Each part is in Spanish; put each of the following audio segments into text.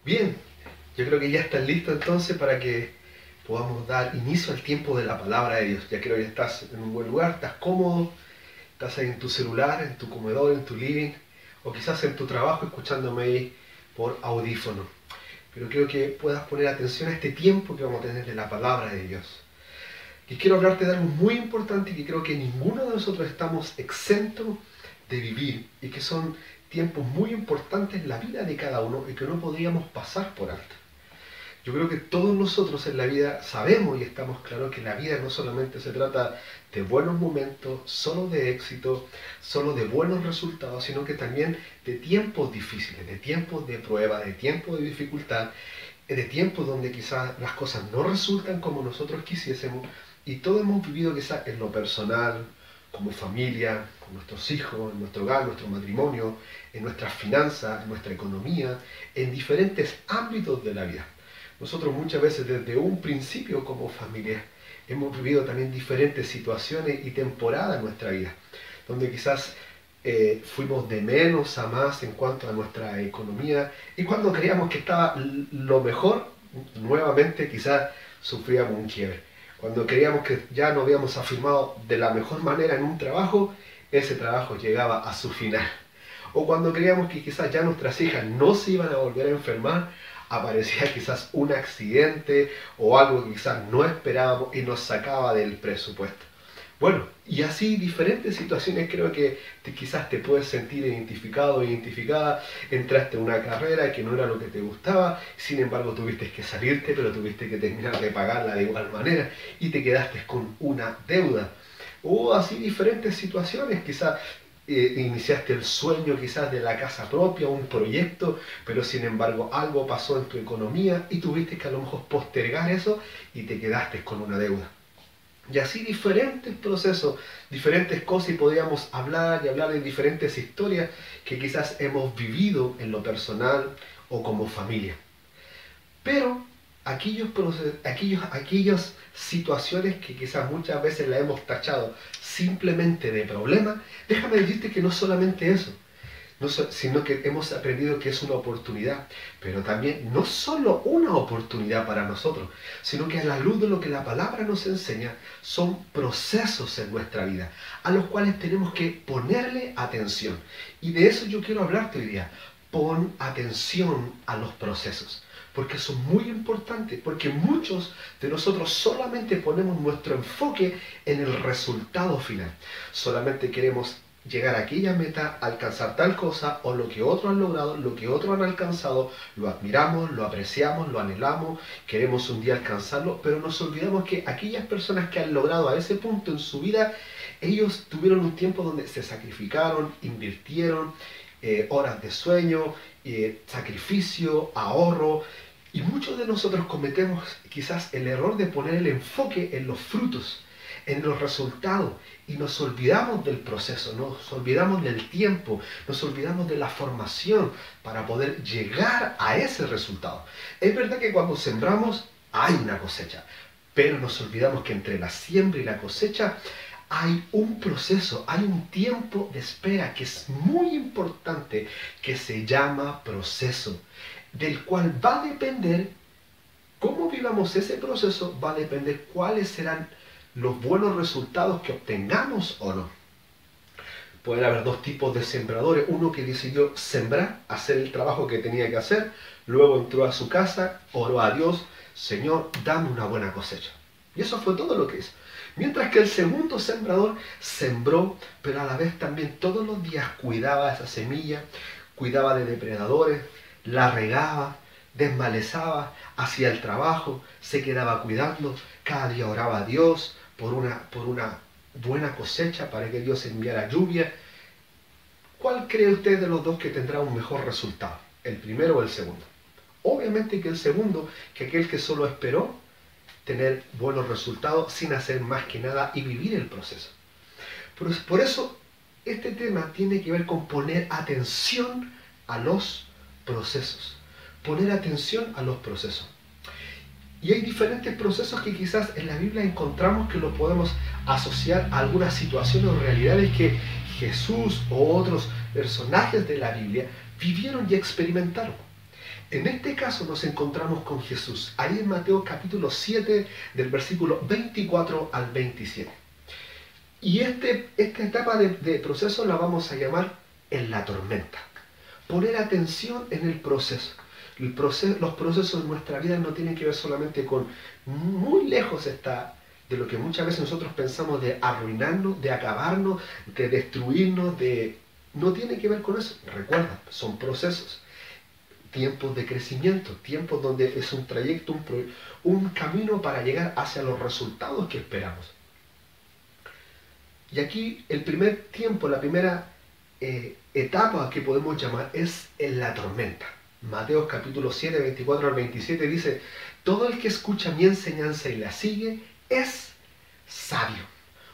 Bien, yo creo que ya estás listo entonces para que podamos dar inicio al tiempo de la palabra de Dios. Ya creo que estás en un buen lugar, estás cómodo, estás ahí en tu celular, en tu comedor, en tu living, o quizás en tu trabajo escuchándome ahí por audífono. Pero creo que puedas poner atención a este tiempo que vamos a tener de la palabra de Dios. Y quiero hablarte de algo muy importante y que creo que ninguno de nosotros estamos exentos de vivir y que son tiempos muy importantes en la vida de cada uno y que no podríamos pasar por alto. Yo creo que todos nosotros en la vida sabemos y estamos claros que la vida no solamente se trata de buenos momentos, solo de éxito, solo de buenos resultados, sino que también de tiempos difíciles, de tiempos de prueba, de tiempos de dificultad, de tiempos donde quizás las cosas no resultan como nosotros quisiésemos y todos hemos vivido quizás en lo personal, como familia, con nuestros hijos, en nuestro hogar, nuestro matrimonio, en nuestras finanzas, en nuestra economía, en diferentes ámbitos de la vida. Nosotros muchas veces desde un principio como familia hemos vivido también diferentes situaciones y temporadas en nuestra vida, donde quizás fuimos de menos a más en cuanto a nuestra economía y cuando creíamos que estaba lo mejor, nuevamente quizás sufríamos un quiebre. Cuando creíamos que ya nos habíamos afirmado de la mejor manera en un trabajo, ese trabajo llegaba a su final. O cuando creíamos que quizás ya nuestras hijas no se iban a volver a enfermar, aparecía quizás un accidente o algo que quizás no esperábamos y nos sacaba del presupuesto. Bueno, y así diferentes situaciones creo que quizás te puedes sentir identificado o identificada. Entraste en una carrera que no era lo que te gustaba, sin embargo tuviste que salirte, pero tuviste que terminar de pagarla de igual manera y te quedaste con una deuda. O así diferentes situaciones, quizás iniciaste el sueño quizás de la casa propia, un proyecto, pero sin embargo algo pasó en tu economía y tuviste que a lo mejor postergar eso y te quedaste con una deuda. Y así diferentes procesos, diferentes cosas y podríamos hablar y hablar de diferentes historias que quizás hemos vivido en lo personal o como familia. Pero aquellas situaciones que quizás muchas veces la hemos tachado simplemente de problema, déjame decirte que no solamente eso, sino que hemos aprendido que es una oportunidad, pero también no solo una oportunidad para nosotros, sino que a la luz de lo que la palabra nos enseña, son procesos en nuestra vida, a los cuales tenemos que ponerle atención. Y de eso yo quiero hablarte hoy día. Pon atención a los procesos, porque son muy importantes, porque muchos de nosotros solamente ponemos nuestro enfoque en el resultado final. Solamente queremos llegar a aquella meta, alcanzar tal cosa o lo que otros han logrado, lo que otros han alcanzado, lo admiramos, lo apreciamos, lo anhelamos, queremos un día alcanzarlo, pero nos olvidamos que aquellas personas que han logrado a ese punto en su vida, ellos tuvieron un tiempo donde se sacrificaron, invirtieron horas de sueño, sacrificio, ahorro, y muchos de nosotros cometemos quizás el error de poner el enfoque en los frutos, en los resultados, y nos olvidamos del proceso, nos olvidamos del tiempo, nos olvidamos de la formación para poder llegar a ese resultado. Es verdad que cuando sembramos hay una cosecha, pero nos olvidamos que entre la siembra y la cosecha hay un proceso, hay un tiempo de espera que es muy importante, que se llama proceso, del cual va a depender cómo vivamos ese proceso, va a depender cuáles serán los buenos resultados que obtengamos o no. Pueden haber dos tipos de sembradores, uno que decidió sembrar, hacer el trabajo que tenía que hacer, luego entró a su casa, oró a Dios, Señor, dame una buena cosecha. Y eso fue todo lo que hizo. Mientras que el segundo sembrador sembró, pero a la vez también todos los días cuidaba esa semilla, cuidaba de depredadores, la regaba, desmalezaba, hacía el trabajo, se quedaba cuidando, cada día oraba a Dios por una buena cosecha, para que Dios enviara lluvia. ¿Cuál cree usted de los dos que tendrá un mejor resultado? ¿El primero o el segundo? Obviamente que el segundo, que aquel que solo esperó tener buenos resultados sin hacer más que nada y vivir el proceso. Por eso este tema tiene que ver con poner atención a los procesos. Poner atención a los procesos. Y hay diferentes procesos que quizás en la Biblia encontramos que los podemos asociar a algunas situaciones o realidades que Jesús o otros personajes de la Biblia vivieron y experimentaron. En este caso nos encontramos con Jesús, ahí en Mateo capítulo 7, del versículo 24 al 27. Y esta etapa de proceso la vamos a llamar en la tormenta. Poner atención en el proceso. Los procesos en nuestra vida no tienen que ver solamente con, muy lejos está de lo que muchas veces nosotros pensamos de arruinarnos, de acabarnos, de destruirnos, no tiene que ver con eso. Recuerda, son procesos. Tiempos de crecimiento, tiempos donde es un trayecto, un camino para llegar hacia los resultados que esperamos. Y aquí el primer tiempo, la primera etapa que podemos llamar es en la tormenta. Mateo capítulo 7, 24 al 27 dice: todo el que escucha mi enseñanza y la sigue es sabio,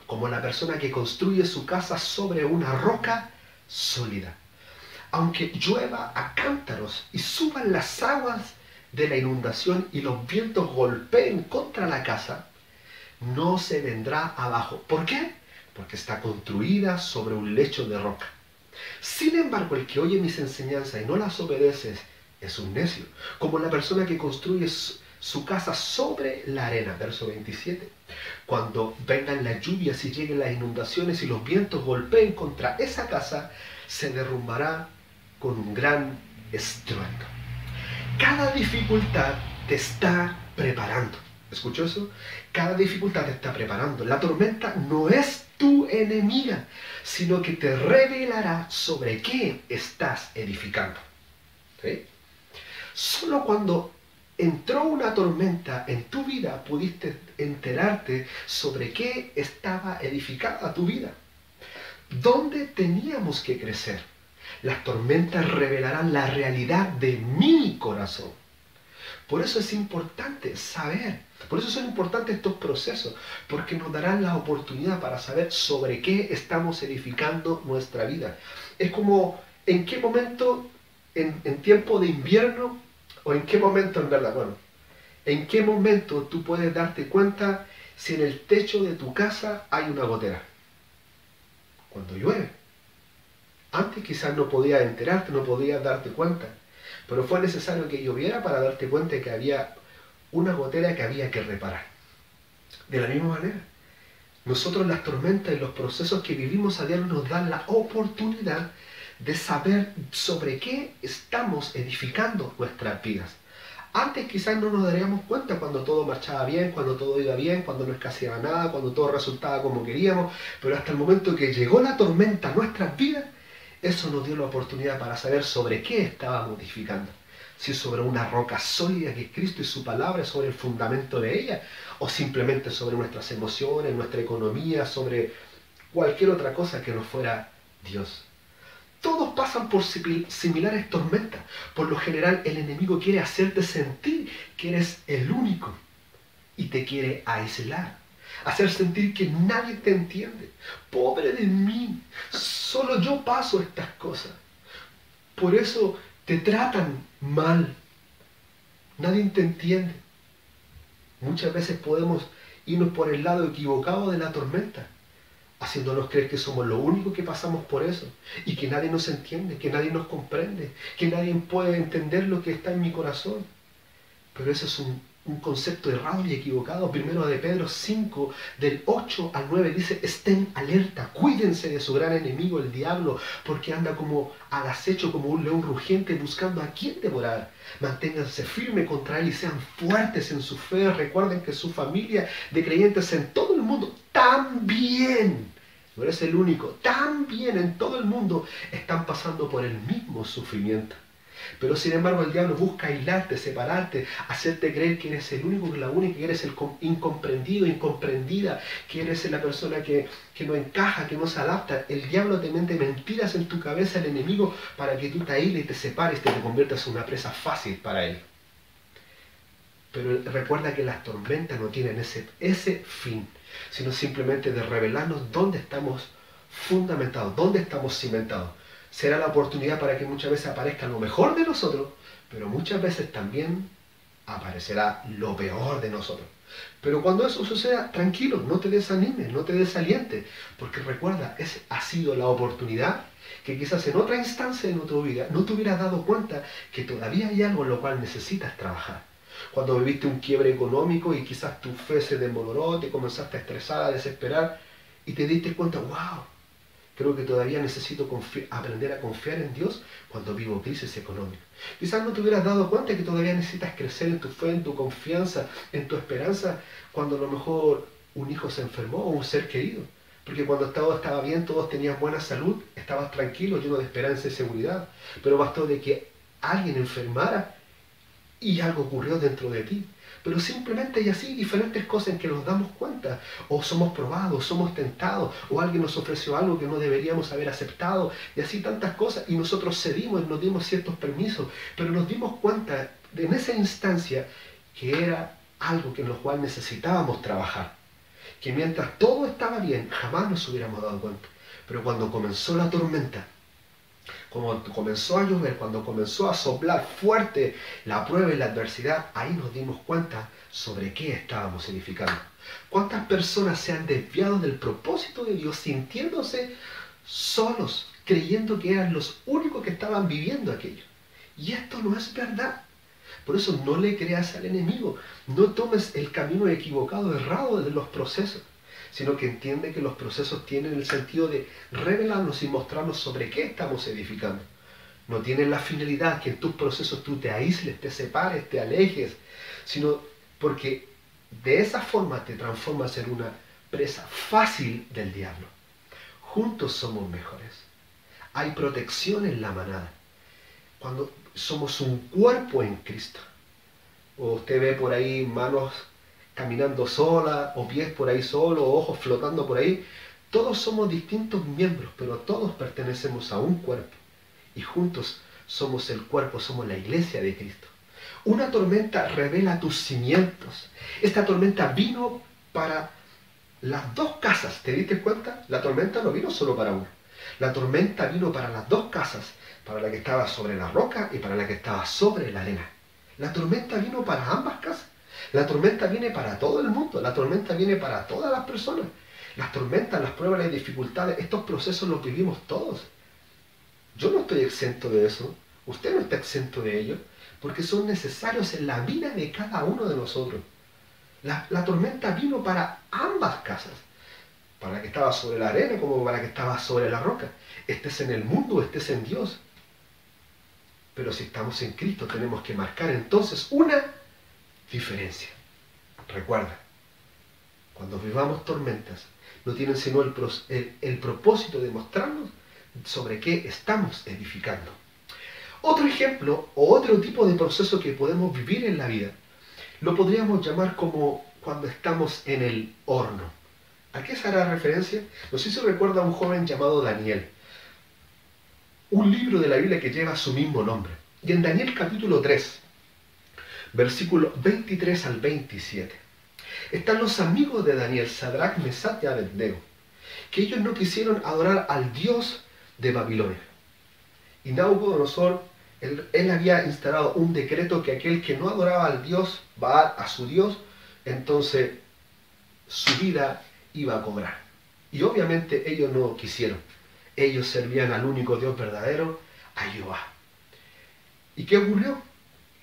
como la persona que construye su casa sobre una roca sólida. Aunque llueva a cántaros y suban las aguas de la inundación y los vientos golpeen contra la casa, no se vendrá abajo. ¿Por qué? Porque está construida sobre un lecho de roca. Sin embargo, el que oye mis enseñanzas y no las obedece es un necio, como la persona que construye su casa sobre la arena. Verso 27. Cuando vengan las lluvias y lleguen las inundaciones y los vientos golpeen contra esa casa, se derrumbará con un gran estruendo. Cada dificultad te está preparando. ¿Escuchó eso? Cada dificultad te está preparando. La tormenta no es tu enemiga, sino que te revelará sobre qué estás edificando. ¿Sí? Solo cuando entró una tormenta en tu vida pudiste enterarte sobre qué estaba edificada tu vida. ¿Dónde teníamos que crecer? Las tormentas revelarán la realidad de mi corazón. Por eso es importante saber, por eso son importantes estos procesos, porque nos darán la oportunidad para saber sobre qué estamos edificando nuestra vida. Es como, ¿en qué momento, en tiempo de invierno, o en qué momento en verdad? Bueno, ¿en qué momento tú puedes darte cuenta si en el techo de tu casa hay una gotera? Cuando llueve. Antes quizás no podías enterarte, no podías darte cuenta, pero fue necesario que lloviera para darte cuenta de que había una gotera que había que reparar. De la misma manera, nosotros las tormentas y los procesos que vivimos a diario nos dan la oportunidad de saber sobre qué estamos edificando nuestras vidas. Antes quizás no nos daríamos cuenta cuando todo marchaba bien, cuando todo iba bien, cuando no escaseaba nada, cuando todo resultaba como queríamos, pero hasta el momento que llegó la tormenta a nuestras vidas, eso nos dio la oportunidad para saber sobre qué estábamos edificando. Si sobre una roca sólida que es Cristo y su palabra, sobre el fundamento de ella, o simplemente sobre nuestras emociones, nuestra economía, sobre cualquier otra cosa que no fuera Dios. Todos pasan por similares tormentas. Por lo general el enemigo quiere hacerte sentir que eres el único y te quiere aislar. Hacer sentir que nadie te entiende. Pobre de mí, solo yo paso estas cosas. Por eso te tratan mal. Nadie te entiende. Muchas veces podemos irnos por el lado equivocado de la tormenta, haciéndonos creer que somos lo único que pasamos por eso y que nadie nos entiende, que nadie nos comprende, que nadie puede entender lo que está en mi corazón. Pero eso es un concepto errado y equivocado. Primero de Pedro 5, del 8 al 9 dice: estén alerta, cuídense de su gran enemigo el diablo, porque anda como al acecho, como un león rugiente buscando a quien devorar. Manténganse firmes contra él y sean fuertes en su fe. Recuerden que su familia de creyentes en todo el mundo también, no eres el único, también en todo el mundo están pasando por el mismo sufrimiento. Pero sin embargo el diablo busca aislarte, separarte, hacerte creer que eres el único, la única, que eres el incomprendido, incomprendida, que eres la persona que no encaja, que no se adapta. El diablo te mete mentiras en tu cabeza, el enemigo, para que tú te aísles y te separes, te conviertas en una presa fácil para él. Pero recuerda que las tormentas no tienen ese fin, sino simplemente de revelarnos dónde estamos fundamentados, dónde estamos cimentados. Será la oportunidad para que muchas veces aparezca lo mejor de nosotros, pero muchas veces también aparecerá lo peor de nosotros. Pero cuando eso suceda, tranquilo, no te desanimes, no te desalientes, porque recuerda, ha sido la oportunidad que quizás en otra instancia de tu vida no te hubieras dado cuenta que todavía hay algo en lo cual necesitas trabajar. Cuando viviste un quiebre económico y quizás tu fe se desmoronó, te comenzaste a estresar, a desesperar y te diste cuenta, wow, creo que todavía necesito aprender a confiar en Dios cuando vivo crisis económica. Quizás no te hubieras dado cuenta que todavía necesitas crecer en tu fe, en tu confianza, en tu esperanza, cuando a lo mejor un hijo se enfermó o un ser querido. Porque cuando todo estaba bien, todos tenían buena salud, estabas tranquilo, lleno de esperanza y seguridad. Pero bastó de que alguien enfermara y algo ocurrió dentro de ti. Pero simplemente hay así diferentes cosas en que nos damos cuenta, o somos probados, somos tentados, o alguien nos ofreció algo que no deberíamos haber aceptado, y así tantas cosas, y nosotros cedimos y nos dimos ciertos permisos, pero nos dimos cuenta en esa instancia que era algo en lo cual necesitábamos trabajar, que mientras todo estaba bien, jamás nos hubiéramos dado cuenta. Pero cuando comenzó la tormenta, cuando comenzó a llover, cuando comenzó a soplar fuerte la prueba y la adversidad, ahí nos dimos cuenta sobre qué estábamos edificando. ¿Cuántas personas se han desviado del propósito de Dios sintiéndose solos, creyendo que eran los únicos que estaban viviendo aquello? Y esto no es verdad. Por eso no le creas al enemigo, no tomes el camino equivocado, errado de los procesos, sino que entiende que los procesos tienen el sentido de revelarnos y mostrarnos sobre qué estamos edificando. No tienen la finalidad que en tus procesos tú te aísles, te separes, te alejes, sino porque de esa forma te transformas en una presa fácil del diablo. Juntos somos mejores. Hay protección en la manada. Cuando somos un cuerpo en Cristo. O usted ve por ahí manos caminando sola, o pies por ahí solos, o ojos flotando por ahí. Todos somos distintos miembros, pero todos pertenecemos a un cuerpo. Y juntos somos el cuerpo, somos la iglesia de Cristo. Una tormenta revela tus cimientos. Esta tormenta vino para las dos casas. ¿Te diste cuenta? La tormenta no vino solo para una. La tormenta vino para las dos casas, para la que estaba sobre la roca y para la que estaba sobre la arena. La tormenta vino para ambas casas. La tormenta viene para todo el mundo. La tormenta viene para todas las personas. Las tormentas, las pruebas, las dificultades, estos procesos los vivimos todos. Yo no estoy exento de eso. Usted no está exento de ello, porque son necesarios en la vida de cada uno de nosotros. La tormenta vino para ambas casas. Para la que estaba sobre la arena como para la que estaba sobre la roca. Estés en el mundo, estés en Dios. Pero si estamos en Cristo tenemos que marcar entonces una diferencia. Recuerda, cuando vivamos tormentas, no tienen sino el propósito de mostrarnos sobre qué estamos edificando. Otro ejemplo o otro tipo de proceso que podemos vivir en la vida, lo podríamos llamar como cuando estamos en el horno. ¿A qué se hará referencia? No sé si recuerda a un joven llamado Daniel. Un libro de la Biblia que lleva su mismo nombre. Y en Daniel capítulo 3, versículo 23 al 27, están los amigos de Daniel, Sadrach, Mesach y Abednego, que ellos no quisieron adorar al Dios de Babilonia. Y Nabucodonosor, él había instalado un decreto que aquel que no adoraba al Dios, Baal, a su Dios, entonces su vida iba a cobrar. Y obviamente ellos no quisieron. Ellos servían al único Dios verdadero, a Jehová. ¿Y qué ocurrió?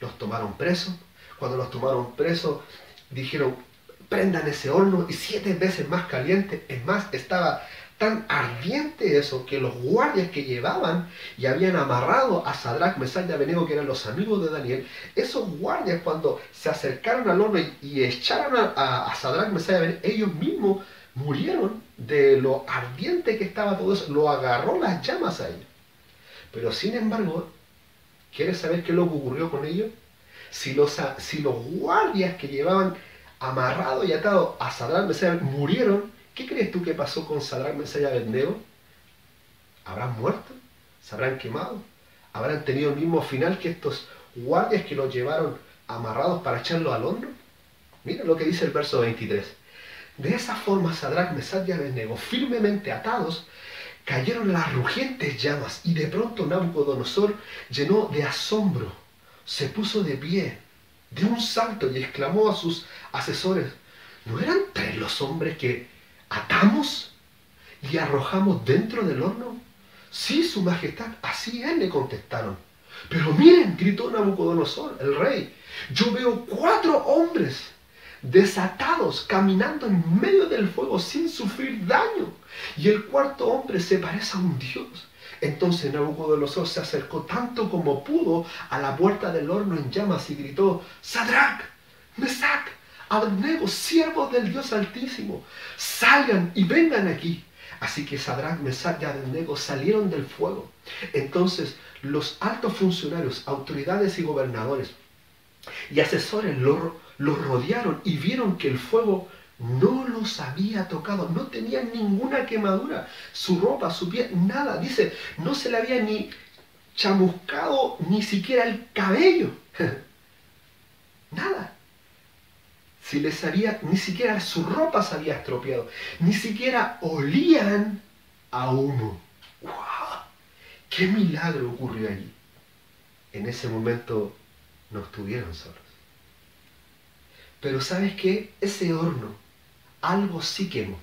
Los tomaron presos. Cuando los tomaron presos, dijeron, prendan ese horno y 7 veces más caliente. Es más, estaba tan ardiente eso que los guardias que llevaban y habían amarrado a Sadrach, Mesach y Abednego, que eran los amigos de Daniel, esos guardias cuando se acercaron al horno y echaron a Sadrach, Mesach y Abednego, ellos mismos murieron de lo ardiente que estaba todo eso, lo agarró las llamas a ellos. Pero sin embargo, ¿quieres saber qué es lo que ocurrió con ellos? Si los guardias que llevaban amarrado y atado a Sadrach, Mesach y Abednego murieron, ¿qué crees tú que pasó con Sadrach, Mesach y Abednego? ¿Habrán muerto? ¿Se habrán quemado? ¿Habrán tenido el mismo final que estos guardias que los llevaron amarrados para echarlos al horno? Mira lo que dice el verso 23. De esa forma Sadrach, Mesach y Abednego, firmemente atados, cayeron en las rugientes llamas, y de pronto Nabucodonosor, lleno de asombro, se puso de pie de un salto y exclamó a sus asesores: ¿no eran 3 los hombres que atamos y arrojamos dentro del horno? Sí, su majestad, así es, le contestaron. Pero miren, gritó Nabucodonosor, el rey, yo veo 4 hombres desatados caminando en medio del fuego sin sufrir daño, y el 4.º hombre se parece a un dios. Entonces Nabucodonosor se acercó tanto como pudo a la puerta del horno en llamas y gritó: Sadrac, Mesac, Abednego, siervos del Dios Altísimo, salgan y vengan aquí. Así que Sadrac, Mesac y Abednego salieron del fuego. Entonces los altos funcionarios, autoridades y gobernadores y asesores los rodearon y vieron que el fuego no los había tocado, no tenían ninguna quemadura, su ropa, su piel, nada. Dice, no se le había ni chamuscado ni siquiera el cabello, nada. Si les había, ni siquiera su ropa se había estropeado, ni siquiera olían a humo. ¡Wow! ¡Qué milagro ocurrió allí! En ese momento no estuvieron solos. Pero ¿sabes qué? Ese horno, algo sí quemó.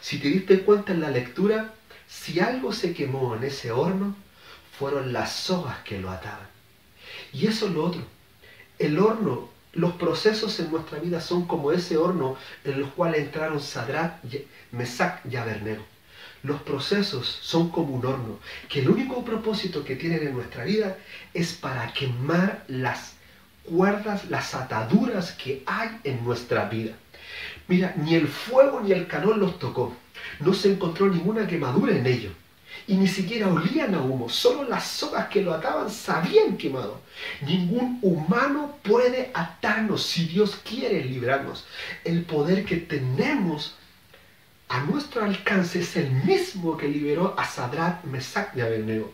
Si te diste cuenta en la lectura, si algo se quemó en ese horno, fueron las sogas que lo ataban. Y eso es lo otro. El horno, los procesos en nuestra vida son como ese horno en el cual entraron Sadrac, Mesac y Abednego. Los procesos son como un horno, que el único propósito que tienen en nuestra vida es para quemar las cuerdas, las ataduras que hay en nuestra vida. Mira, ni el fuego ni el calor los tocó. No se encontró ninguna quemadura en ellos. Y ni siquiera olían a humo. Solo las sogas que lo ataban se habían quemado. Ningún humano puede atarnos si Dios quiere librarnos. El poder que tenemos a nuestro alcance es el mismo que liberó a Sadrac, Mesac y Abednego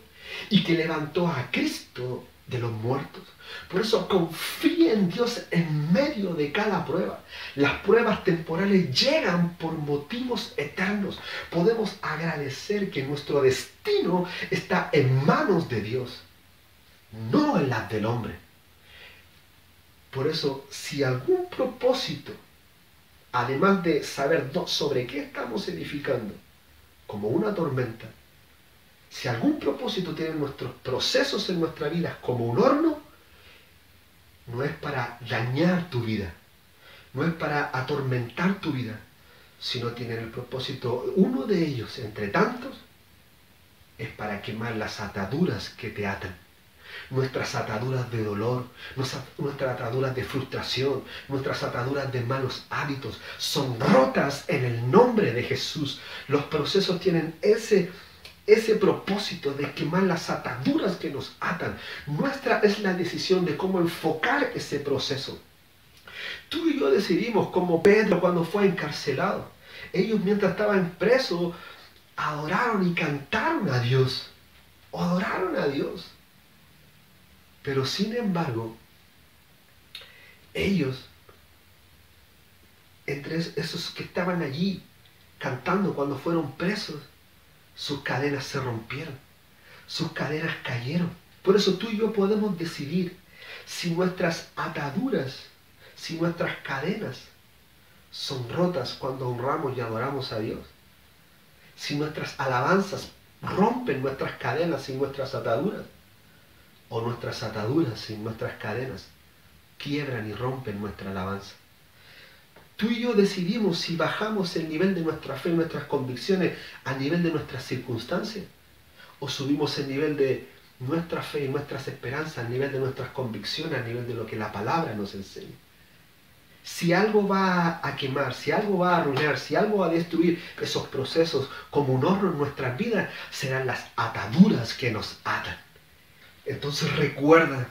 y que levantó a Cristo de los muertos. Por eso confía en Dios en medio de cada prueba. Las pruebas temporales llegan por motivos eternos. Podemos agradecer que nuestro destino está en manos de Dios, no en las del hombre. Por eso, si algún propósito, además de saber sobre qué estamos edificando, como una tormenta, si algún propósito tienen nuestros procesos en nuestra vida como un horno, no es para dañar tu vida, no es para atormentar tu vida, sino tienen el propósito, uno de ellos entre tantos, es para quemar las ataduras que te atan. Nuestras ataduras de dolor, nuestras ataduras de frustración, nuestras ataduras de malos hábitos son rotas en el nombre de Jesús. Los procesos tienen ese propósito de quemar las ataduras que nos atan. Nuestra es la decisión de cómo enfocar ese proceso. Tú y yo decidimos, como Pedro cuando fue encarcelado. Ellos mientras estaban presos adoraron y cantaron a Dios. Adoraron a Dios. Pero sin embargo, ellos, entre esos que estaban allí cantando cuando fueron presos, sus cadenas se rompieron, sus cadenas cayeron. Por eso tú y yo podemos decidir si nuestras ataduras, si nuestras cadenas son rotas cuando honramos y adoramos a Dios. Si nuestras alabanzas rompen nuestras cadenas y nuestras ataduras, o nuestras ataduras y nuestras cadenas quiebran y rompen nuestra alabanza. Tú y yo decidimos si bajamos el nivel de nuestra fe y nuestras convicciones a nivel de nuestras circunstancias, o subimos el nivel de nuestra fe y nuestras esperanzas al nivel de nuestras convicciones, al nivel de lo que la palabra nos enseña. Si algo va a quemar, si algo va a arruinar, si algo va a destruir esos procesos como un horno en nuestras vidas, serán las ataduras que nos atan. Entonces recuerda,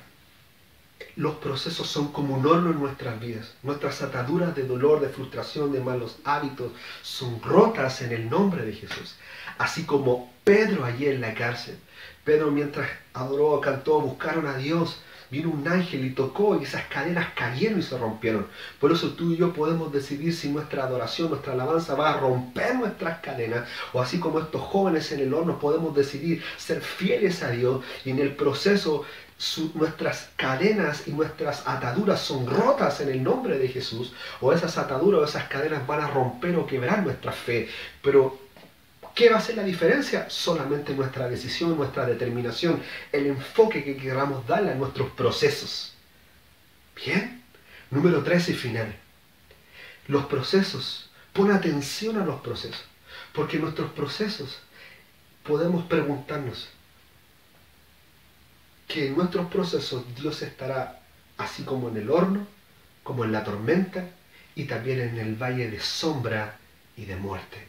los procesos son como un horno en nuestras vidas. Nuestras ataduras de dolor, de frustración, de malos hábitos son rotas en el nombre de Jesús. Así como Pedro allí en la cárcel. Pedro mientras adoró, cantó, buscaron a Dios, vino un ángel y tocó y esas cadenas cayeron y se rompieron. Por eso tú y yo podemos decidir si nuestra adoración, nuestra alabanza va a romper nuestras cadenas, o así como estos jóvenes en el horno podemos decidir ser fieles a Dios y en el proceso nuestras cadenas y nuestras ataduras son rotas en el nombre de Jesús, o esas ataduras o esas cadenas van a romper o quebrar nuestra fe. Pero, ¿qué va a ser la diferencia? Solamente nuestra decisión, nuestra determinación, el enfoque que queramos darle a nuestros procesos. Bien. Número 13 y final. Los procesos. Pon atención a los procesos. Porque en nuestros procesos podemos preguntarnos que en nuestros procesos Dios estará así como en el horno, como en la tormenta y también en el valle de sombra y de muerte.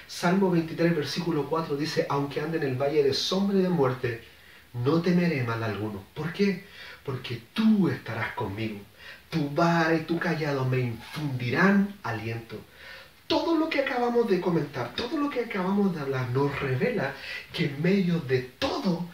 Salmo 23, versículo 4 dice, aunque ande en el valle de sombra y de muerte, no temeré mal alguno. ¿Por qué? Porque tú estarás conmigo. Tu vara y tu callado me infundirán aliento. Todo lo que acabamos de comentar, todo lo que acabamos de hablar nos revela que en medio de todo,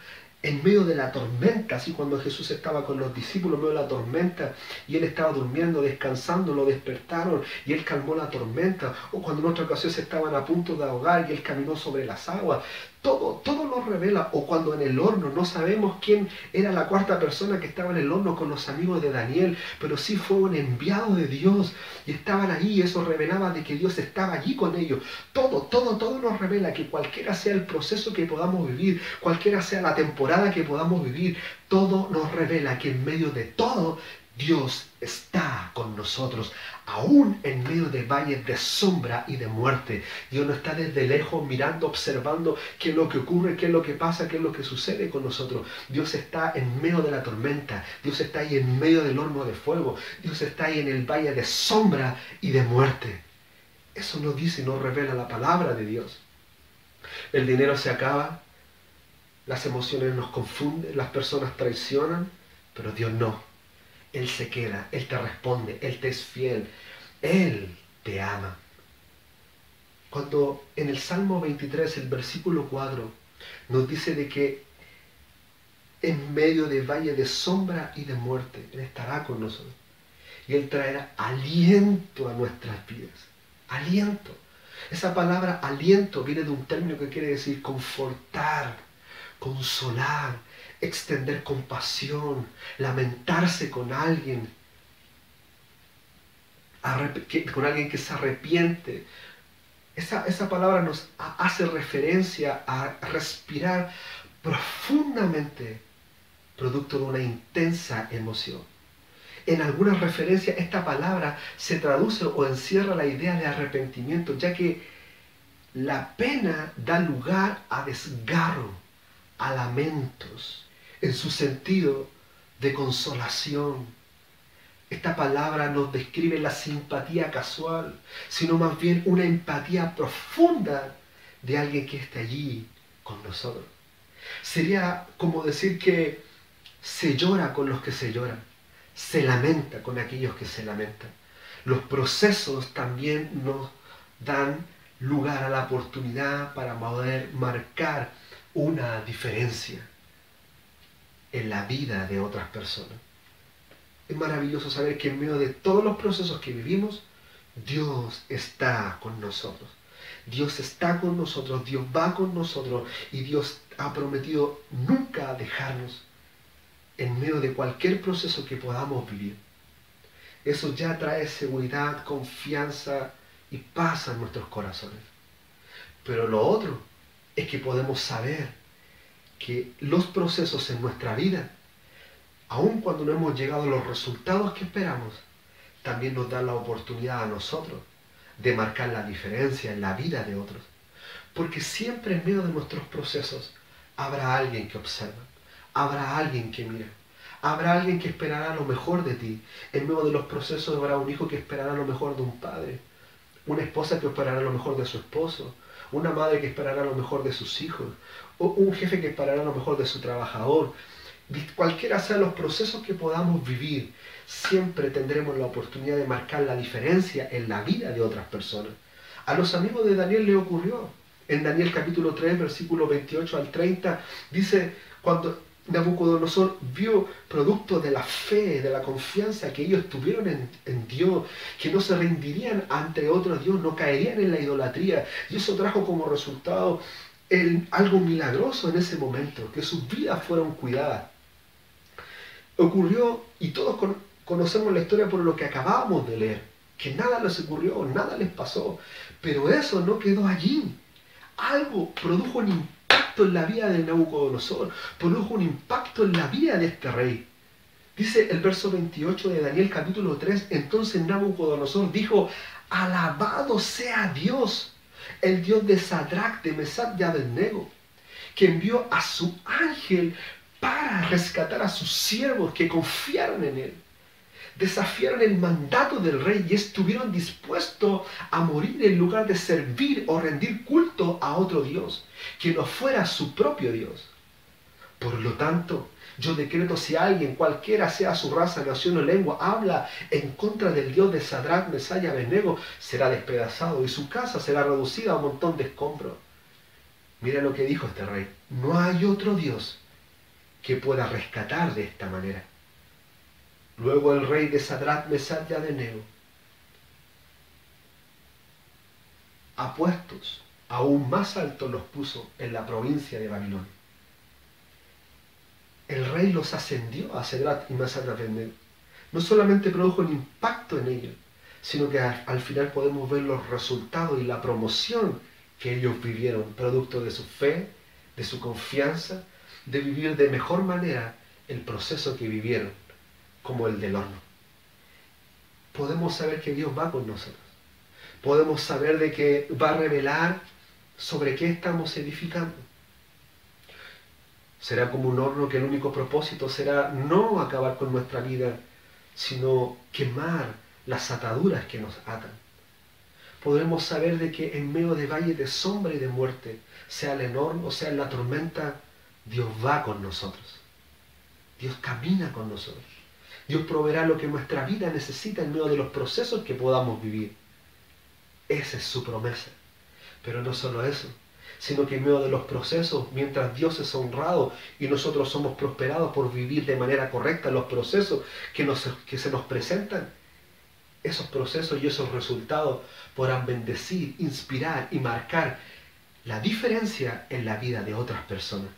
en medio de la tormenta, así cuando Jesús estaba con los discípulos en medio de la tormenta y Él estaba durmiendo, descansando, lo despertaron y Él calmó la tormenta, o cuando en otra ocasión se estaban a punto de ahogar y Él caminó sobre las aguas, todo nos revela. O cuando en el horno no sabemos quién era la cuarta persona que estaba en el horno con los amigos de Daniel, pero sí fue un enviado de Dios y estaban ahí, y eso revelaba de que Dios estaba allí con ellos. Todo nos revela que cualquiera sea el proceso que podamos vivir, cualquiera sea la temporada que podamos vivir, todo nos revela que en medio de todo Dios está con nosotros, aún en medio de valles de sombra y de muerte. Dios no está desde lejos mirando, observando qué es lo que ocurre, qué es lo que pasa, qué es lo que sucede con nosotros. Dios está en medio de la tormenta, Dios está ahí en medio del horno de fuego, Dios está ahí en el valle de sombra y de muerte. Eso nos dice y nos revela la palabra de Dios. El dinero se acaba, las emociones nos confunden, las personas traicionan, pero Dios no. Él se queda, Él te responde, Él te es fiel, Él te ama. Cuando en el Salmo 23, el versículo 4, nos dice de que en medio de valle de sombra y de muerte, Él estará con nosotros. Y Él traerá aliento a nuestras vidas. Aliento. Esa palabra aliento viene de un término que quiere decir confortar, consolar, extender compasión, lamentarse con alguien, con alguien que se arrepiente. Esa palabra nos hace referencia a respirar profundamente, producto de una intensa emoción. En algunas referencias esta palabra se traduce o encierra la idea de arrepentimiento, ya que la pena da lugar a desgarro, a lamentos, en su sentido de consolación. Esta palabra nos describe la simpatía casual, sino más bien una empatía profunda de alguien que está allí con nosotros. Sería como decir que se llora con los que se lloran, se lamenta con aquellos que se lamentan. Los procesos también nos dan lugar a la oportunidad para poder marcar una diferencia en la vida de otras personas. Es maravilloso saber que en medio de todos los procesos que vivimos, Dios está con nosotros. Dios está con nosotros, Dios va con nosotros y Dios ha prometido nunca dejarnos en medio de cualquier proceso que podamos vivir. Eso ya trae seguridad, confianza y paz en nuestros corazones. Pero lo otro es que podemos saber que los procesos en nuestra vida, aun cuando no hemos llegado a los resultados que esperamos, también nos dan la oportunidad a nosotros de marcar la diferencia en la vida de otros. Porque siempre en medio de nuestros procesos habrá alguien que observa, habrá alguien que mira, habrá alguien que esperará lo mejor de ti. En medio de los procesos habrá un hijo que esperará lo mejor de un padre, una esposa que esperará lo mejor de su esposo, una madre que esperará lo mejor de sus hijos, o un jefe que esperará lo mejor de su trabajador. Cualquiera sean los procesos que podamos vivir, siempre tendremos la oportunidad de marcar la diferencia en la vida de otras personas. A los amigos de Daniel le ocurrió. En Daniel capítulo 3, versículo 28 al 30, dice, cuando Nabucodonosor vio, producto de la fe, de la confianza que ellos tuvieron en Dios, que no se rendirían ante otro Dios, no caerían en la idolatría, y eso trajo como resultado algo milagroso en ese momento, que sus vidas fueron cuidadas. Ocurrió, y todos conocemos la historia por lo que acabamos de leer, que nada les ocurrió, nada les pasó, pero eso no quedó allí. Algo produjo un impacto en la vida de Nabucodonosor, produjo un impacto en la vida de este rey. Dice el verso 28 de Daniel capítulo 3, entonces Nabucodonosor dijo, alabado sea Dios, el Dios de Sadrach, de Mesach y Abednego, que envió a su ángel para rescatar a sus siervos que confiaron en él. Desafiaron el mandato del rey y estuvieron dispuestos a morir en lugar de servir o rendir culto a otro Dios, que no fuera su propio Dios. Por lo tanto, yo decreto, si alguien, cualquiera sea su raza, nación o lengua, habla en contra del Dios de Sadrach, Mesach y Abednego, será despedazado y su casa será reducida a un montón de escombros. Mira lo que dijo este rey. No hay otro Dios que pueda rescatar de esta manera. Luego el rey de Sadrach, Mesach y Abednego, a puestos aún más altos los puso en la provincia de Babilonia. El rey los ascendió a Sadrach y Mesach y Abednego. No solamente produjo un impacto en ellos, sino que al final podemos ver los resultados y la promoción que ellos vivieron, producto de su fe, de su confianza, de vivir de mejor manera el proceso que vivieron, como el del horno. Podemos saber que Dios va con nosotros. Podemos saber de que va a revelar sobre qué estamos edificando. Será como un horno que el único propósito será no acabar con nuestra vida, sino quemar las ataduras que nos atan. Podremos saber de que en medio de valles de sombra y de muerte, sea en el horno o sea en la tormenta, Dios va con nosotros. Dios camina con nosotros. Dios proveerá lo que nuestra vida necesita en medio de los procesos que podamos vivir. Esa es su promesa. Pero no solo eso, sino que en medio de los procesos, mientras Dios es honrado y nosotros somos prosperados por vivir de manera correcta los procesos que se nos presentan, esos procesos y esos resultados podrán bendecir, inspirar y marcar la diferencia en la vida de otras personas.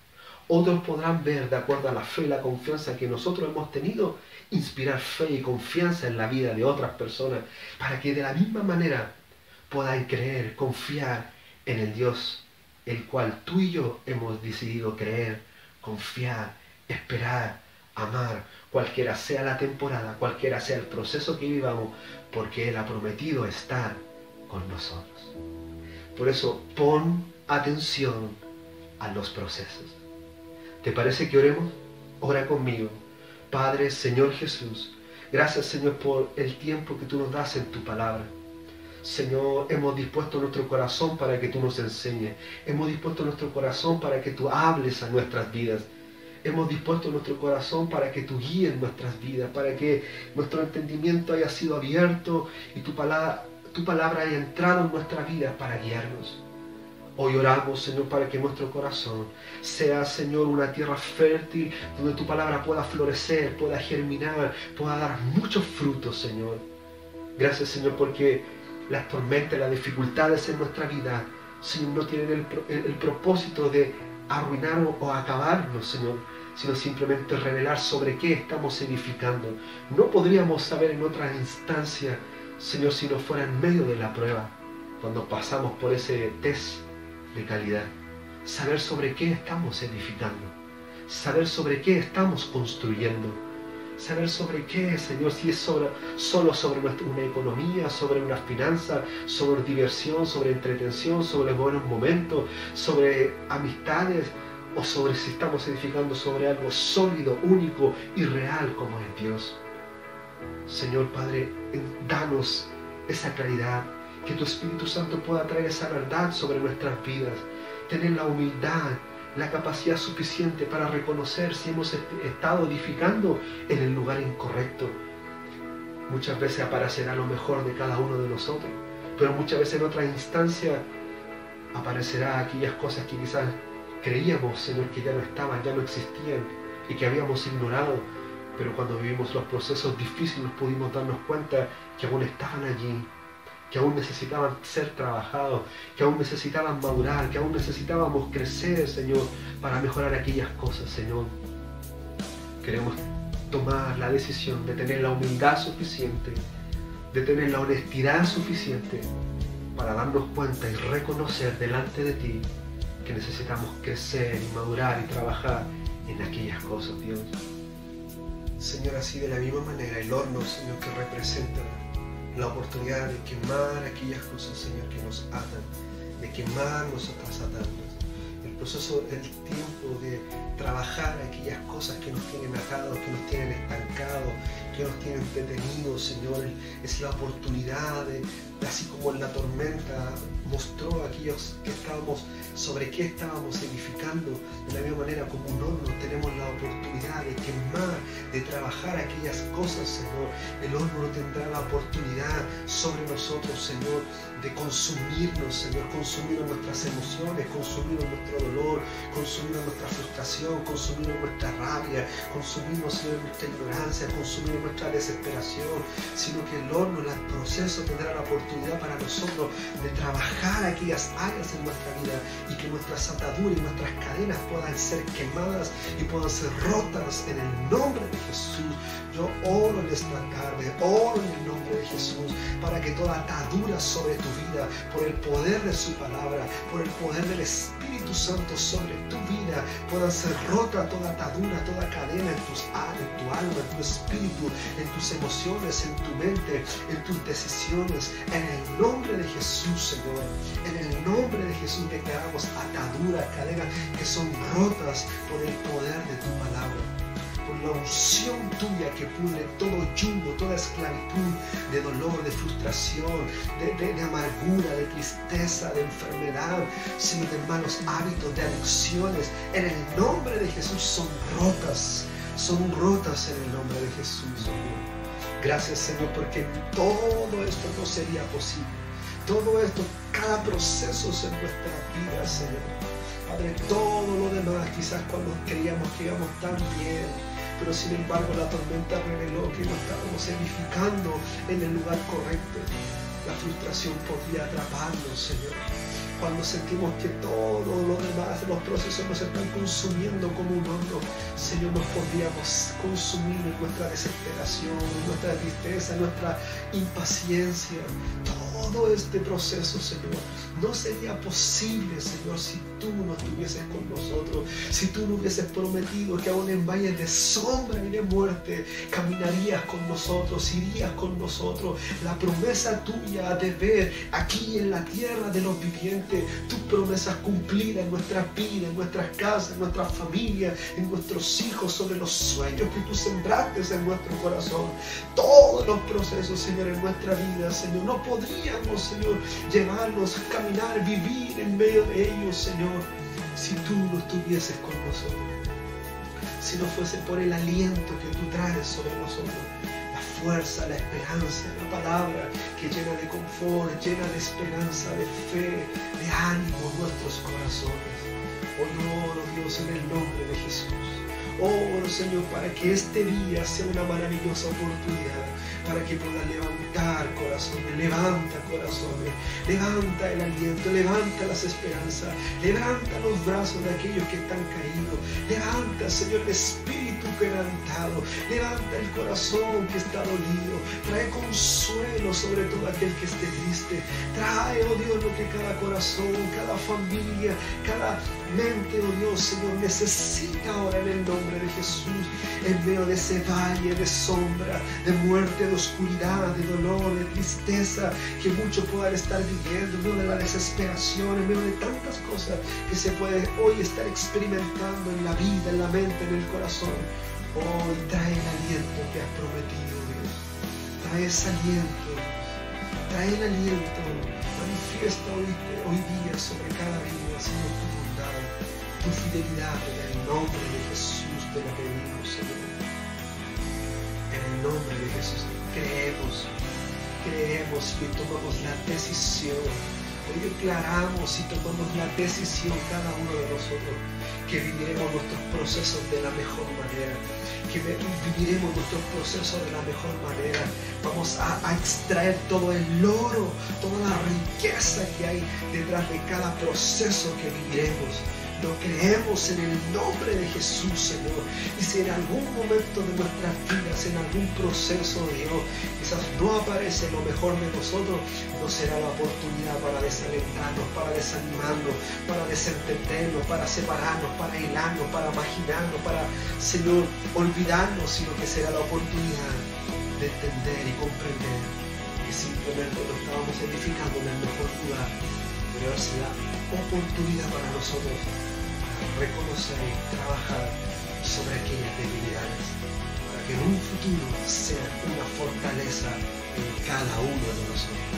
Otros podrán ver, de acuerdo a la fe y la confianza que nosotros hemos tenido, inspirar fe y confianza en la vida de otras personas, para que de la misma manera puedan creer, confiar en el Dios, el cual tú y yo hemos decidido creer, confiar, esperar, amar, cualquiera sea la temporada, cualquiera sea el proceso que vivamos, porque Él ha prometido estar con nosotros. Por eso, pon atención a los procesos. ¿Te parece que oremos? Ora conmigo. Padre, Señor Jesús, gracias, Señor, por el tiempo que tú nos das en tu palabra. Señor, hemos dispuesto nuestro corazón para que tú nos enseñes. Hemos dispuesto nuestro corazón para que tú hables a nuestras vidas. Hemos dispuesto nuestro corazón para que tú guíes nuestras vidas, para que nuestro entendimiento haya sido abierto y tu palabra haya entrado en nuestra vida para guiarnos. Hoy oramos, Señor, para que nuestro corazón sea, Señor, una tierra fértil donde tu palabra pueda florecer, pueda germinar, pueda dar muchos frutos, Señor. Gracias, Señor, porque las tormentas, las dificultades en nuestra vida, Señor, no tienen el propósito de arruinar o acabarnos, Señor, sino simplemente revelar sobre qué estamos edificando. No podríamos saber en otra instancia, Señor, si no fuera en medio de la prueba, cuando pasamos por ese test de calidad. Saber sobre qué estamos edificando, saber sobre qué estamos construyendo, saber sobre qué, Señor, si es solo sobre una economía, sobre una finanza, sobre diversión, sobre entretención, sobre buenos momentos, sobre amistades, o sobre si estamos edificando sobre algo sólido, único y real como es Dios. Señor Padre, danos esa claridad, que tu Espíritu Santo pueda traer esa verdad sobre nuestras vidas, tener la humildad, la capacidad suficiente para reconocer si hemos estado edificando en el lugar incorrecto. Muchas veces aparecerá lo mejor de cada uno de nosotros, pero muchas veces en otra instancia aparecerá aquellas cosas que quizás creíamos, Señor, que ya no estaban, ya no existían y que habíamos ignorado, pero cuando vivimos los procesos difíciles pudimos darnos cuenta que aún estaban allí, que aún necesitaban ser trabajados, que aún necesitaban madurar, que aún necesitábamos crecer, Señor, para mejorar aquellas cosas, Señor. Queremos tomar la decisión de tener la humildad suficiente, de tener la honestidad suficiente para darnos cuenta y reconocer delante de ti que necesitamos crecer y madurar y trabajar en aquellas cosas, Dios. Señor, así de la misma manera el horno, Señor, que representa la oportunidad de quemar aquellas cosas, Señor, que nos atan, de quemar nuestras ataduras. El proceso, el tiempo de trabajar aquellas cosas que nos tienen atados, que nos tienen estancados, que nos tienen detenidos, Señor, es la oportunidad de, así como en la tormenta mostró a aquellos que estábamos, sobre qué estábamos edificando, de la misma manera como un horno tenemos la oportunidad de quemar, de trabajar aquellas cosas, Señor. El horno tendrá la oportunidad sobre nosotros, Señor, de consumirnos, Señor, consumir nuestras emociones, consumir nuestro dolor, consumir nuestra frustración, consumir nuestra rabia, consumirnos, Señor, nuestra ignorancia, consumir nuestra desesperación, sino que el horno, el proceso tendrá la oportunidad para nosotros de trabajar aquellas áreas en nuestra vida y que nuestras ataduras y nuestras cadenas puedan ser quemadas y puedan ser rotas en el nombre de Jesús. Yo oro en esta tarde, oro en el nombre de Jesús, para que toda atadura sobre tu vida, por el poder de su palabra, por el poder del Espíritu Santo sobre tu vida, puedan ser rota toda atadura, toda cadena en tu alma, en tu espíritu, en tus emociones, en tu mente, en tus decisiones. En el nombre de Jesús, Señor, en el nombre de Jesús declaramos ataduras, cadenas que son rotas por el poder de tu palabra, por la unción tuya que pudre todo yugo, toda esclavitud de dolor, de frustración, de amargura, de tristeza, de enfermedad, sino de malos hábitos, de adicciones. En el nombre de Jesús son rotas en el nombre de Jesús, Señor. Gracias, Señor, porque todo esto no sería posible. Todo esto, cada proceso en nuestra vida, Señor. Padre, todo lo demás, quizás cuando creíamos que íbamos tan bien, pero sin embargo la tormenta reveló que no estábamos edificando en el lugar correcto. La frustración podía atraparnos, Señor. Cuando sentimos que todo lo demás, los procesos nos están consumiendo como un horno, Señor, nos podríamos consumir en nuestra desesperación, en nuestra tristeza, en nuestra impaciencia. Todo este proceso, Señor, no sería posible, Señor, si tú no estuvieses con nosotros, si tú no hubieses prometido que aún en valles de sombra y de muerte caminarías con nosotros, irías con nosotros. La promesa tuya de ver aquí en la tierra de los vivientes tus promesas cumplidas en nuestras vidas, en nuestras casas, en nuestras familias, en nuestros hijos, sobre los sueños que tú sembraste en nuestro corazón. Todos los procesos, Señor, en nuestra vida, Señor, no podríamos, Señor, llevarlos, caminar, vivir en medio de ellos, Señor, si tú no estuvieses con nosotros, si no fuese por el aliento que tú traes sobre nosotros, la fuerza, la esperanza, la palabra que llena de confort, llena de esperanza, de fe, de ánimo en nuestros corazones. Oro, Dios, en el nombre de Jesús. Oro, Señor, para que este día sea una maravillosa oportunidad, para que puedas levantar corazones, levanta corazones, levanta el aliento, levanta las esperanzas, levanta los brazos de aquellos que están caídos, levanta, Señor, el espíritu quebrantado, levanta el corazón que está dolido, trae consuelo sobre todo aquel que esté triste, trae, oh Dios, lo que cada corazón, cada familia, cada mente, oh Dios, Señor, necesita ahora en el nombre de Jesús, en medio de ese valle de sombra, de muerte, de oscuridad, de dolor, de tristeza que muchos puedan estar viviendo, en medio de la desesperación, en medio de tantas cosas que se puede hoy estar experimentando en la vida, en la mente, en el corazón. Hoy trae el aliento que has prometido, Dios. Trae ese aliento, trae el aliento. Manifiesta hoy día sobre cada vida, Señor, tu bondad, tu fidelidad en el nombre de Jesús te lo pedimos, Señor. En el nombre de Jesús creemos y tomamos la decisión. Hoy declaramos y tomamos la decisión cada uno de nosotros que viviremos nuestros procesos de la mejor manera, que viviremos nuestros procesos de la mejor manera. Vamos a extraer todo el oro, toda la riqueza que hay detrás de cada proceso que viviremos. Lo creemos en el nombre de Jesús, Señor. Y si en algún momento de nuestras vidas, en algún proceso, Dios, quizás no aparece lo mejor de nosotros, no será la oportunidad para desalentarnos, para desanimarnos, para desentendernos, para separarnos, para aislarnos, para marginarnos, para, Señor, olvidarnos, sino que será la oportunidad de entender y comprender que simplemente no estábamos edificando en el mejor lugar, pero es la oportunidad para nosotros para reconocer y trabajar sobre aquellas debilidades, para que en un futuro sea una fortaleza en cada uno de nosotros.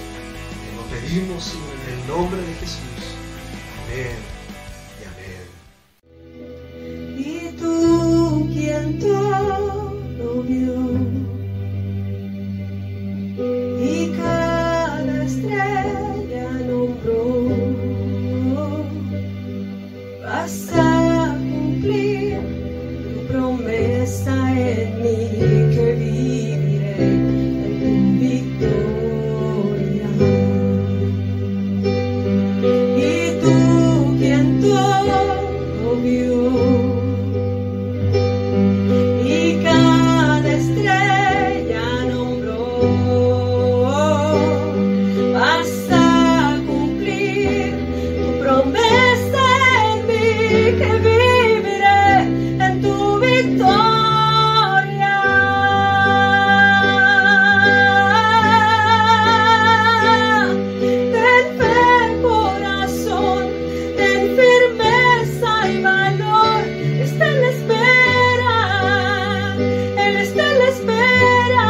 Te lo pedimos, Señor, en el nombre de Jesús. Amén y amén. Y tú, quien todo vio, y cada estrella nombró, vas a cumplir tu promesa en mí, que viviré en tu victoria. Y tú, quien todo vio, y cada estrella nombró, vas a cumplir tu promesa en mí, que viviré en tu victoria. Ten fe, corazón, ten firmeza y valor. Está en la espera, Él está en la espera.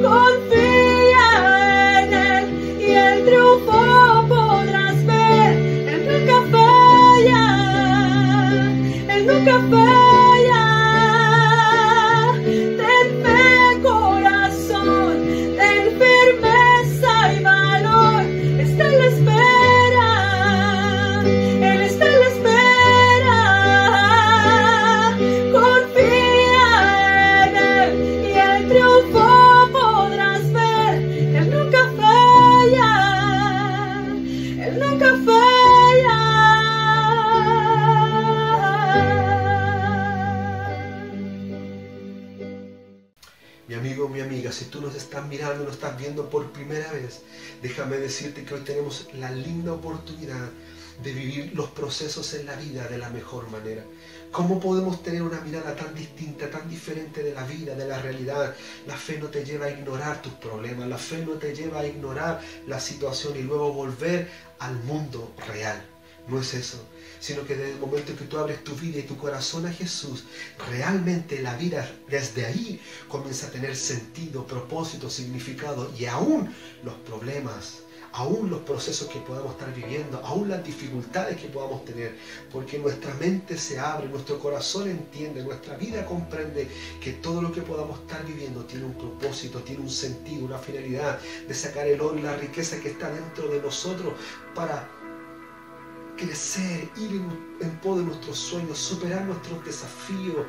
Confía en Él y el triunfo podrás ver. Él nunca falla, Él nunca falla. Ten fe, corazón, ten firmeza y valor. Está en la espera, Él está en la espera. Confía en Él y el triunfo podrás ver. Él nunca falla, Él nunca falla. Mi amigo, mi amiga, si tú nos estás mirando, nos estás viendo por primera vez, déjame decirte que hoy tenemos la linda oportunidad de vivir los procesos en la vida de la mejor manera. ¿Cómo podemos tener una mirada tan distinta, tan diferente de la vida, de la realidad? La fe no te lleva a ignorar tus problemas, la fe no te lleva a ignorar la situación y luego volver al mundo real. No es eso, sino que desde el momento que tú abres tu vida y tu corazón a Jesús, realmente la vida desde ahí comienza a tener sentido, propósito, significado, y aún los problemas, aún los procesos que podamos estar viviendo, aún las dificultades que podamos tener, porque nuestra mente se abre, nuestro corazón entiende, nuestra vida comprende que todo lo que podamos estar viviendo tiene un propósito, tiene un sentido, una finalidad de sacar el oro y la riqueza que está dentro de nosotros para crecer, ir en pos de nuestros sueños, superar nuestros desafíos,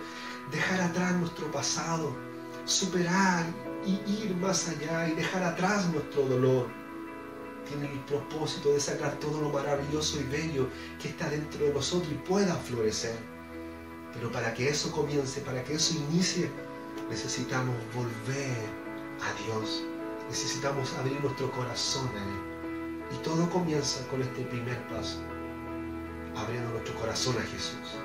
dejar atrás nuestro pasado, superar y ir más allá y dejar atrás nuestro dolor. Tiene el propósito de sacar todo lo maravilloso y bello que está dentro de nosotros y pueda florecer. Pero para que eso comience, para que eso inicie, necesitamos volver a Dios. Necesitamos abrir nuestro corazón a Él. Y todo comienza con este primer paso, abriendo nuestro corazón a Jesús.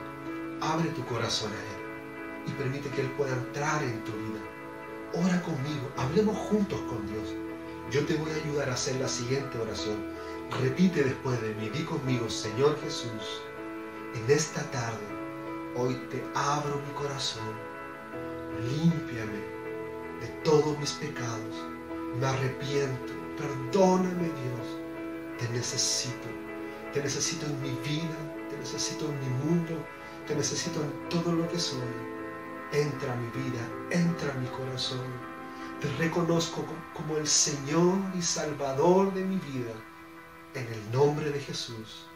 Abre tu corazón a Él y permite que Él pueda entrar en tu vida. Ora conmigo, hablemos juntos con Dios. Yo te voy a ayudar a hacer la siguiente oración. Repite después de mí, di conmigo: Señor Jesús, en esta tarde, hoy te abro mi corazón. Límpiame de todos mis pecados. Me arrepiento. Perdóname, Dios. Te necesito. Te necesito en mi vida, te necesito en mi mundo, te necesito en todo lo que soy. Entra a mi vida, entra a mi corazón. Te reconozco como el Señor y Salvador de mi vida. En el nombre de Jesús.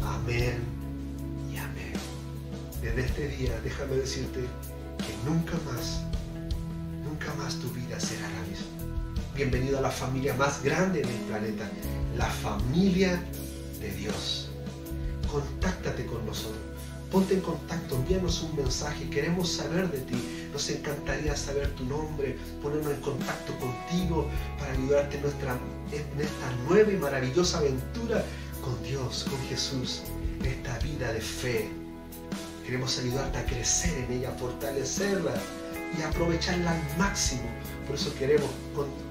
Amén y amén. Desde este día, déjame decirte que nunca más tu vida será la misma. Bienvenido a la familia más grande del planeta, la familia de Dios. contáctate con nosotros. Ponte en contacto, envíanos un mensaje, queremos saber de ti. Nos encantaría saber tu nombre, ponernos en contacto contigo para ayudarte en esta nueva y maravillosa aventura con Dios, con Jesús, en esta vida de fe. Queremos ayudarte a crecer en ella, fortalecerla y aprovecharla al máximo. Por eso queremos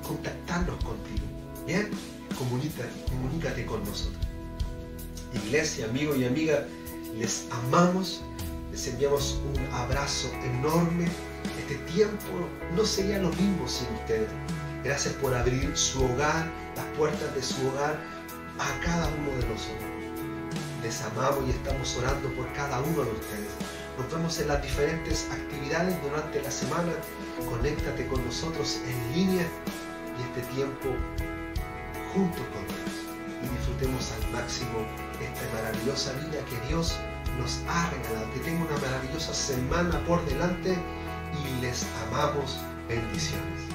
contactarnos contigo. ¿Bien? Comunícate con nosotros. Iglesia, amigo y amiga, les amamos, les enviamos un abrazo enorme. Este tiempo no sería lo mismo sin ustedes. Gracias por abrir su hogar, las puertas de su hogar a cada uno de nosotros. Les amamos y estamos orando por cada uno de ustedes. Nos vemos en las diferentes actividades durante la semana. Conéctate con nosotros en línea y este tiempo junto con Dios. Y disfrutemos al máximo esta maravillosa vida que Dios nos ha regalado. Que tengan una maravillosa semana por delante y les amamos. Bendiciones.